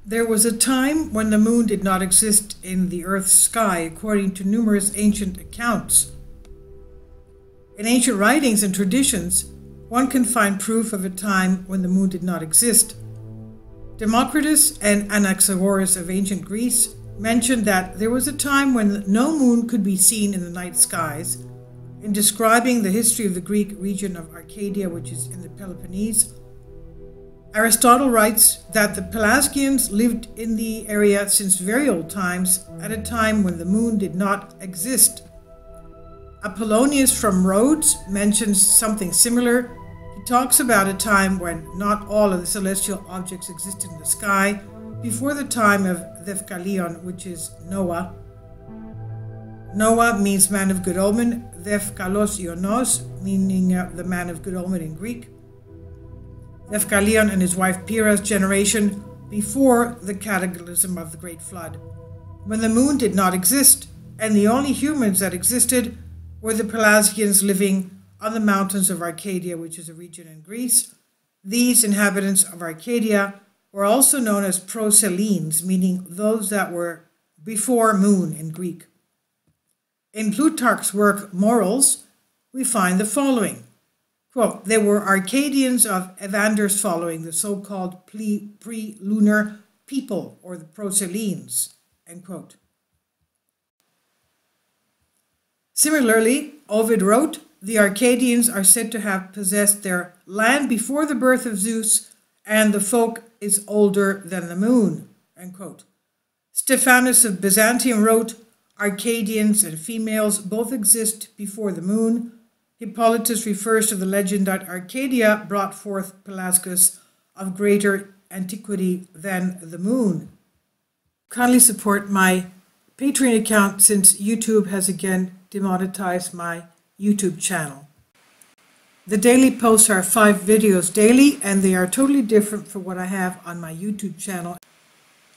There was a time when the moon did not exist in the Earth's sky, according to numerous ancient accounts. In ancient writings and traditions, one can find proof of a time when the moon did not exist. Democritus and Anaxagoras of ancient Greece mentioned that there was a time when no moon could be seen in the night skies. In describing the history of the Greek region of Arcadia, which is in the Peloponnese, Aristotle writes that the Pelasgians lived in the area since very old times, at a time when the moon did not exist. Apollonius from Rhodes mentions something similar. He talks about a time when not all of the celestial objects existed in the sky, before the time of Deucalion, which is Noah. Noah means man of good omen, Deukalos Ionos, meaning the man of good omen in Greek. Deucalion and his wife Pyrrha's generation before the cataclysm of the Great Flood, when the moon did not exist, and the only humans that existed were the Pelasgians living on the mountains of Arcadia, which is a region in Greece. These inhabitants of Arcadia were also known as prosellenes, meaning those that were before moon in Greek. In Plutarch's work Morals, we find the following. Quote, "There were Arcadians of Evander's following, the so-called pre-lunar people, or the prosellenes." End quote. Similarly, Ovid wrote, "The Arcadians are said to have possessed their land before the birth of Zeus, and the folk is older than the moon." End quote. Stephanus of Byzantium wrote, "Arcadians and females both exist before the moon." Hippolytus refers to the legend that Arcadia brought forth Pelasgus of greater antiquity than the moon. Kindly support my Patreon account since YouTube has again demonetized my YouTube channel. The daily posts are 5 videos daily, and they are totally different from what I have on my YouTube channel.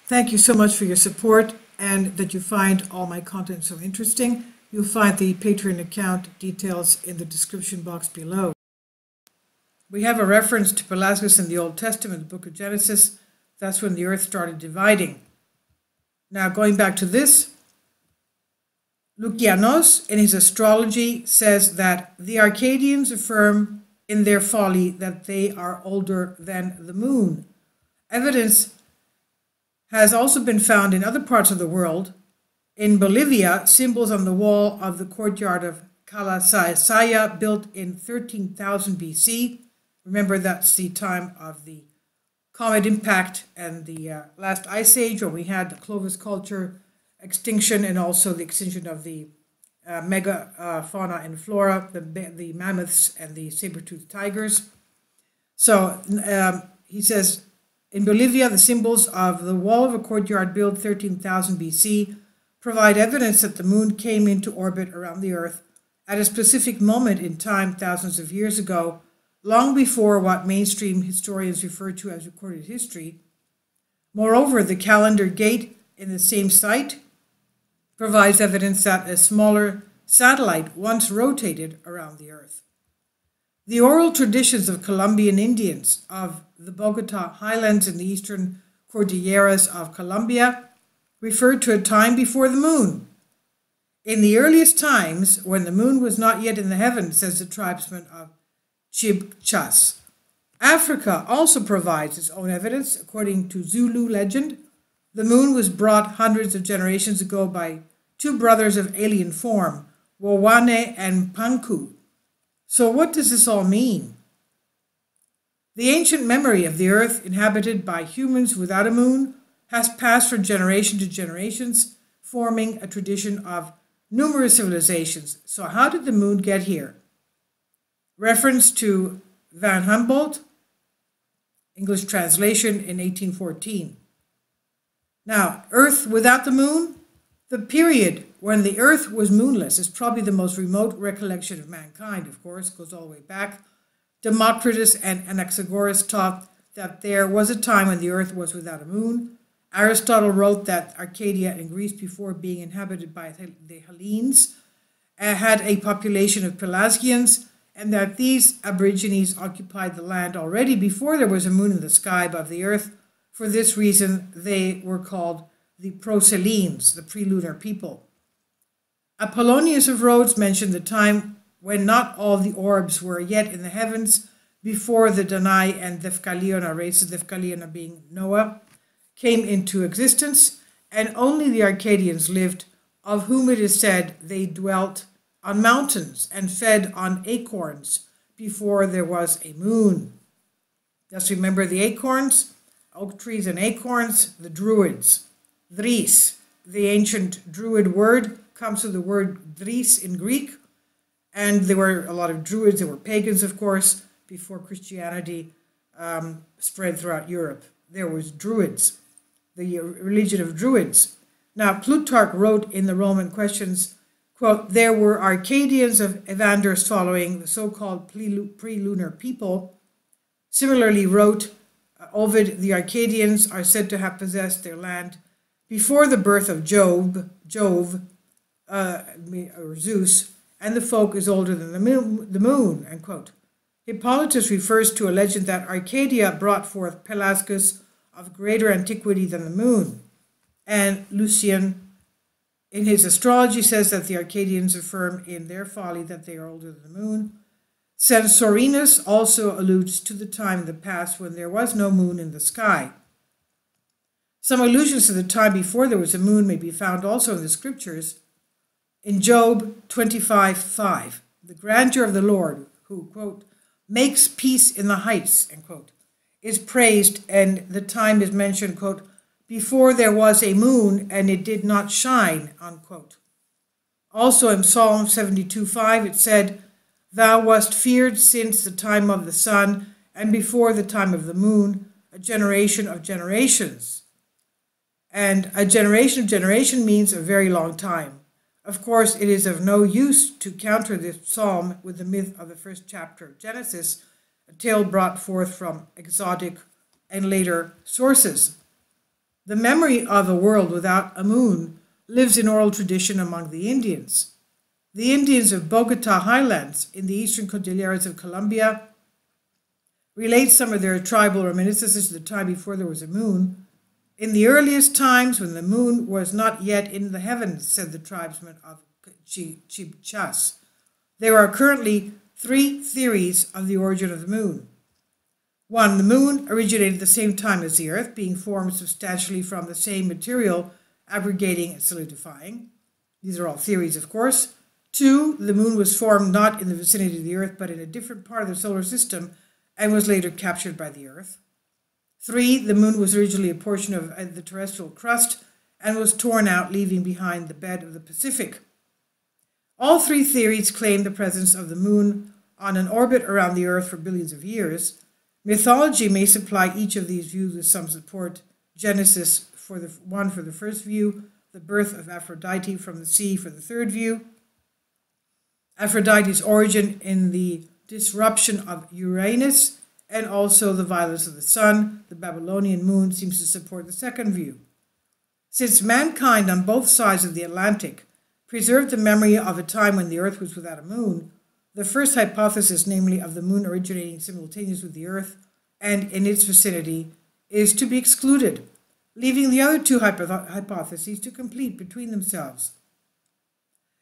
Thank you so much for your support and that you find all my content so interesting. You'll find the Patreon account details in the description box below. We have a reference to Pelasgus in the Old Testament, the book of Genesis. That's when the earth started dividing. Now, going back to this, Lucianos, in his astrology, says that the Arcadians affirm in their folly that they are older than the moon. Evidence has also been found in other parts of the world. In Bolivia, symbols on the wall of the courtyard of Calasaya, built in 13,000 BC. Remember, that's the time of the comet impact and the last ice age, where we had the Clovis culture extinction and also the extinction of the megafauna and flora, the mammoths and the saber-toothed tigers. So he says, in Bolivia, the symbols of the wall of a courtyard built 13,000 BC provide evidence that the moon came into orbit around the Earth at a specific moment in time thousands of years ago, long before what mainstream historians refer to as recorded history. Moreover, the calendar gate in the same site provides evidence that a smaller satellite once rotated around the Earth. The oral traditions of Colombian Indians of the Bogota highlands in the eastern Cordilleras of Colombia referred to a time before the moon. In the earliest times, when the moon was not yet in the heavens, says the tribesman of Chibchas. Africa also provides its own evidence. According to Zulu legend, the moon was brought hundreds of generations ago by 2 brothers of alien form, Wowane and Panku. So what does this all mean? The ancient memory of the earth inhabited by humans without a moon has passed from generation to generations, forming a tradition of numerous civilizations. So how did the moon get here? Reference to Van Humboldt, English translation in 1814. Now, Earth without the moon? The period when the Earth was moonless is probably the most remote recollection of mankind, of course, goes all the way back. Democritus and Anaxagoras taught that there was a time when the Earth was without a moon. Aristotle wrote that Arcadia in Greece, before being inhabited by the Hellenes, had a population of Pelasgians, and that these aborigines occupied the land already before there was a moon in the sky above the earth For this reason, they were called the Proselines, the pre-lunar people. Apollonius of Rhodes mentioned the time when not all the orbs were yet in the heavens before the Danae and Dephkaliona races, Dephkaliona being Noah, came into existence, and only the Arcadians lived, of whom it is said they dwelt on mountains and fed on acorns before there was a moon. Just remember the acorns, oak trees and acorns, the Druids. Dris, the ancient Druid word, comes from the word Dris in Greek, and there were a lot of Druids. There were pagans, of course, before Christianity spread throughout Europe. There was Druids, the religion of Druids. Now, Plutarch wrote in the Roman Questions, quote, there were Arcadians of Evander's following, the so-called pre-lunar people. Similarly wrote Ovid, the Arcadians are said to have possessed their land before the birth of Jove, or Zeus, and the folk is older than the moon, end quote. Hippolytus refers to a legend that Arcadia brought forth Pelasgus of greater antiquity than the moon. And Lucian, in his astrology, says that the Arcadians affirm in their folly that they are older than the moon. Censorinus also alludes to the time in the past when there was no moon in the sky. Some allusions to the time before there was a moon may be found also in the scriptures. In Job 25:5, the grandeur of the Lord, who, quote, makes peace in the heights, end quote, is praised, and the time is mentioned, quote, before there was a moon and it did not shine, unquote. Also in Psalm 72:5 it said, thou wast feared since the time of the sun and before the time of the moon, a generation of generations. And a generation of generation means a very long time. Of course, it is of no use to counter this psalm with the myth of the first chapter of Genesis, a tale brought forth from exotic and later sources. The memory of a world without a moon lives in oral tradition among the Indians. The Indians of Bogota highlands in the eastern Cordilleras of Colombia relate some of their tribal reminiscences to the time before there was a moon. In the earliest times, when the moon was not yet in the heavens, said the tribesmen of Chibchas, there are currently 3 theories of the origin of the moon. 1. The moon originated at the same time as the earth, being formed substantially from the same material, aggregating and solidifying. These are all theories, of course. 2. The moon was formed not in the vicinity of the earth, but in a different part of the solar system, and was later captured by the earth. 3. The moon was originally a portion of the terrestrial crust and was torn out, leaving behind the bed of the Pacific. All 3 theories claim the presence of the moon on an orbit around the earth for billions of years. Mythology may supply each of these views with some support. Genesis for the first view, the birth of Aphrodite from the sea for the third view. Aphrodite's origin in the disruption of Uranus, and also the violence of the sun, the Babylonian moon, seems to support the second view. Since mankind on both sides of the Atlantic preserved the memory of a time when the earth was without a moon, the first hypothesis, namely of the moon originating simultaneously with the earth and in its vicinity, is to be excluded, leaving the other 2 hypotheses to complete between themselves.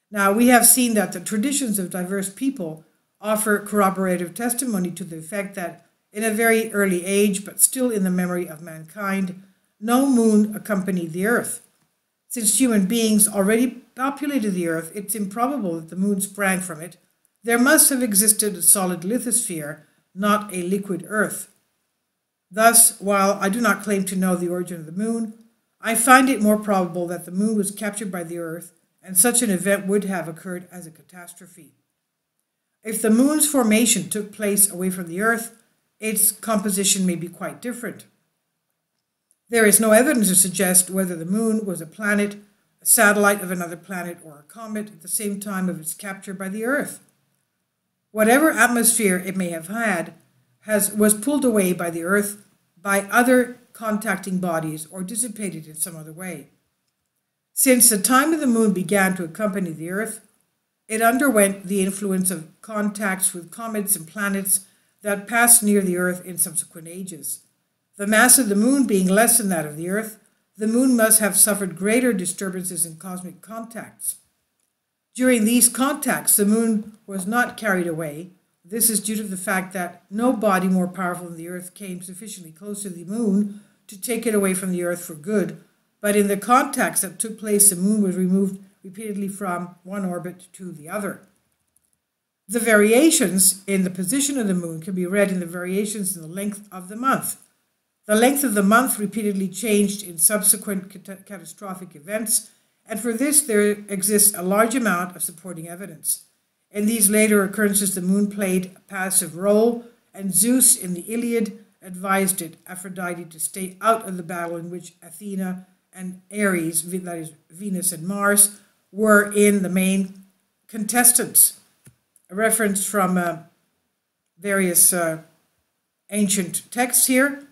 Now, we have seen that the traditions of diverse people offer corroborative testimony to the effect that in a very early age, but still in the memory of mankind, no moon accompanied the earth. Since human beings already populated the earth, it's improbable that the moon sprang from it. There must have existed a solid lithosphere, not a liquid earth. Thus, while I do not claim to know the origin of the moon, I find it more probable that the moon was captured by the earth, and such an event would have occurred as a catastrophe. If the moon's formation took place away from the earth, its composition may be quite different. There is no evidence to suggest whether the moon was a planet, a satellite of another planet, or a comet at the same time of its capture by the earth. Whatever atmosphere it may have had was pulled away by the earth by other contacting bodies or dissipated in some other way. Since the time of the moon began to accompany the earth, it underwent the influence of contacts with comets and planets that passed near the earth in subsequent ages. The mass of the moon being less than that of the Earth, the moon must have suffered greater disturbances in cosmic contacts. During these contacts, the moon was not carried away. This is due to the fact that no body more powerful than the Earth came sufficiently close to the moon to take it away from the Earth for good, but in the contacts that took place, the moon was removed repeatedly from one orbit to the other. The variations in the position of the moon can be read in the variations in the length of the month. The length of the month repeatedly changed in subsequent catastrophic events, and for this there exists a large amount of supporting evidence. In these later occurrences, the moon played a passive role, and Zeus in the Iliad advised Aphrodite to stay out of the battle in which Athena and Ares, that is Venus and Mars, were in the main contestants. A reference from various ancient texts here.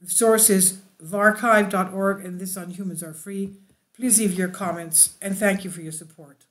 The source is varchive.org, and this on Humans Are Free. Please leave your comments, and thank you for your support.